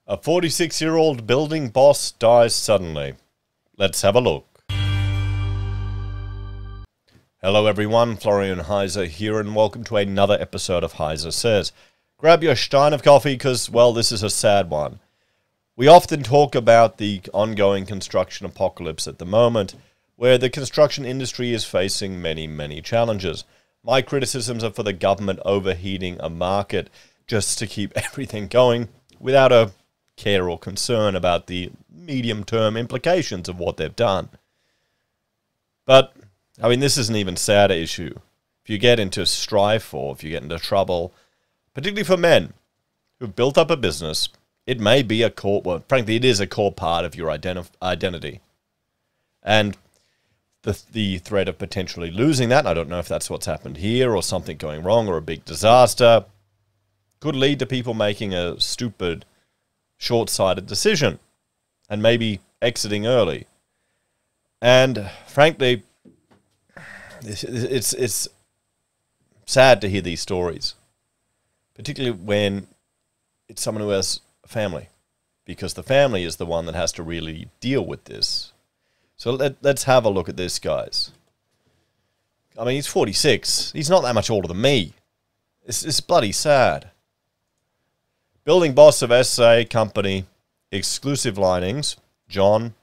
A 46-year-old building boss dies suddenly. Let's have a look. Hello everyone, Florian.heise here, and welcome to another episode of HeiseSays. Grab your stein of coffee because, well, this is a sad one. We often talk about the ongoing construction apocalypse at the moment, where the construction industry is facing many challenges. My criticisms are for the government overheating a market just to keep everything going without a care or concern about the medium-term implications of what they've done. But, I mean, this is an even sadder issue. If you get into strife or if you get into trouble, particularly for men who've built up a business, it may be a core, well, frankly, it is a core part of your identity. And the threat of potentially losing that, I don't know if that's what's happened here or something going wrong or a big disaster, could lead to people making a stupid, short-sighted decision and maybe exiting early. And frankly, it's sad to hear these stories, particularly when it's someone who has a family, because the family is the one that has to really deal with this. So let's have a look at this, guys. I mean, he's 46. He's not that much older than me. It's bloody sad. Building boss of SA company Exclusive Linings, John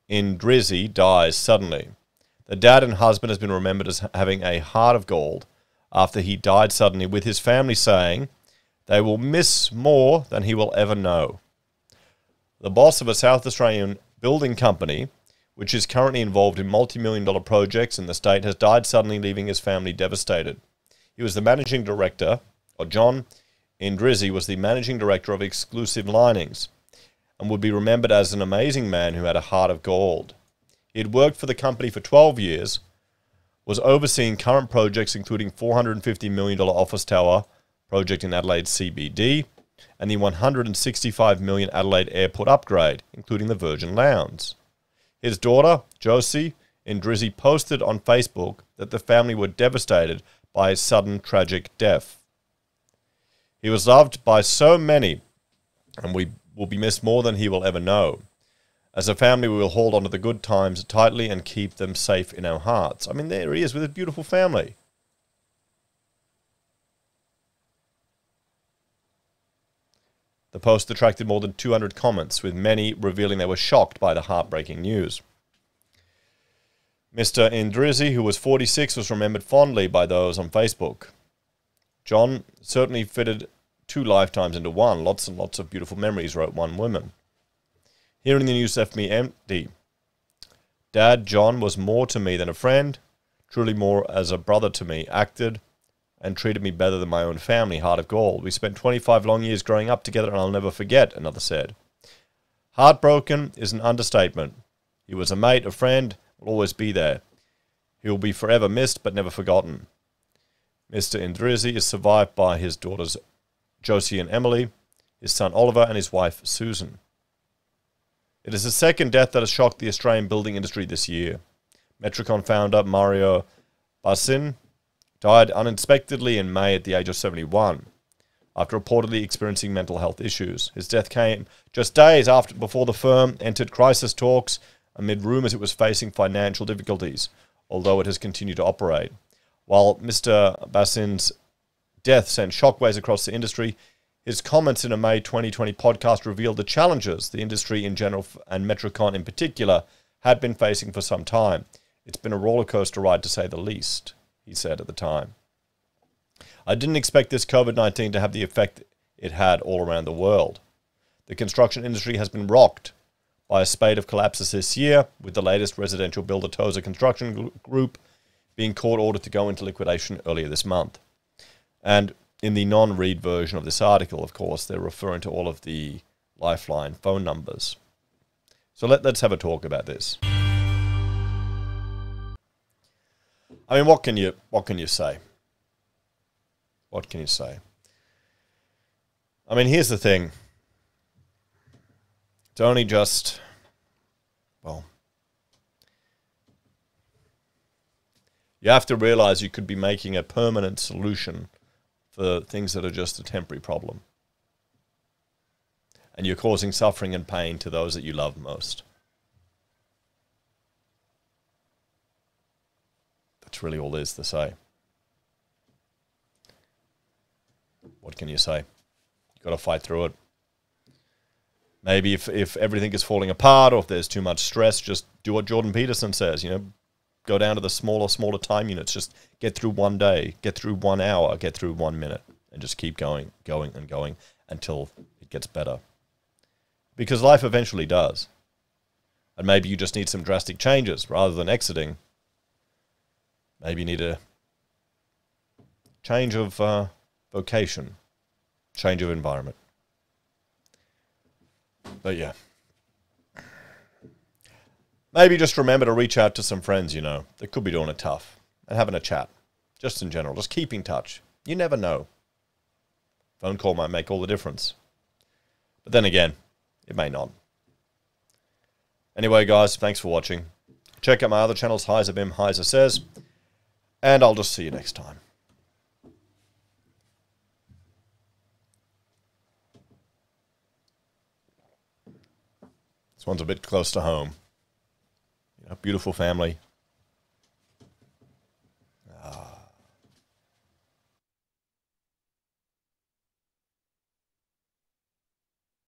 Indrizzi, dies suddenly. The dad and husband has been remembered as having a heart of gold after he died suddenly, with his family saying they will miss more than he will ever know. The boss of a South Australian building company, which is currently involved in multi-million-dollar projects in the state, has died suddenly, leaving his family devastated. He was the managing director, or John Indrizzi was the managing director of Exclusive Linings, and would be remembered as an amazing man who had a heart of gold. He had worked for the company for 12 years, was overseeing current projects including $450 million office tower project in Adelaide CBD, and the $165 million Adelaide Airport upgrade, including the Virgin Lounge. His daughter, Josie Indrizzi, posted on Facebook that the family were devastated by his sudden tragic death. He was loved by so many, and we will be missed more than he will ever know. As a family, we will hold on to the good times tightly and keep them safe in our hearts. I mean, there he is with a beautiful family. The post attracted more than 200 comments, with many revealing they were shocked by the heartbreaking news. Mr. Indrizzi, who was 46, was remembered fondly by those on Facebook. John certainly fitted 2 lifetimes into one. Lots and lots of beautiful memories, wrote one woman. Hearing the news left me empty. Dad, John, was more to me than a friend, truly more as a brother to me, acted and treated me better than my own family, heart of gold. We spent 25 long years growing up together, and I'll never forget, another said. Heartbroken is an understatement. He was a mate, a friend, will always be there. He will be forever missed, but never forgotten. Mr. Indrizzi is survived by his daughters Josie and Emily, his son Oliver, and his wife Susan. It is the second death that has shocked the Australian building industry this year. Metricon founder Mario Basin died unexpectedly in May at the age of 71, after reportedly experiencing mental health issues. His death came just days before the firm entered crisis talks amid rumours it was facing financial difficulties, although it has continued to operate. While Mr. Basin's death sent shockwaves across the industry, his comments in a May 2020 podcast revealed the challenges the industry in general and Metricon in particular had been facing for some time. It's been a rollercoaster ride, to say the least, he said at the time. I didn't expect this COVID-19 to have the effect it had all around the world. The construction industry has been rocked by a spate of collapses this year, with the latest residential builder Tozer Construction Group being court-ordered to go into liquidation earlier this month. And in the non-read version of this article, of course, they're referring to all of the Lifeline phone numbers. So let's have a talk about this. I mean, what can you say? What can you say? I mean, here's the thing. It's only just, well, you have to realize you could be making a permanent solution for things that are just a temporary problem. and you're causing suffering and pain to those that you love most. That's really all there is to say. What can you say? You've got to fight through it. Maybe if everything is falling apart or if there's too much stress, just do what Jordan Peterson says, you know, go down to the smaller time units. Just get through one day, get through 1 hour, get through 1 minute, and just keep going until it gets better. Because life eventually does. And maybe you just need some drastic changes rather than exiting. Maybe you need a change of vocation, change of environment. But yeah. Maybe just remember to reach out to some friends, you know, that could be doing it tough. And having a chat. Just in general. Just keep in touch. You never know. Phone call might make all the difference. But then again, it may not. Anyway, guys, thanks for watching. Check out my other channels, HeiseBim, HeiseSays. And I'll just see you next time. This one's a bit close to home. You know, beautiful family.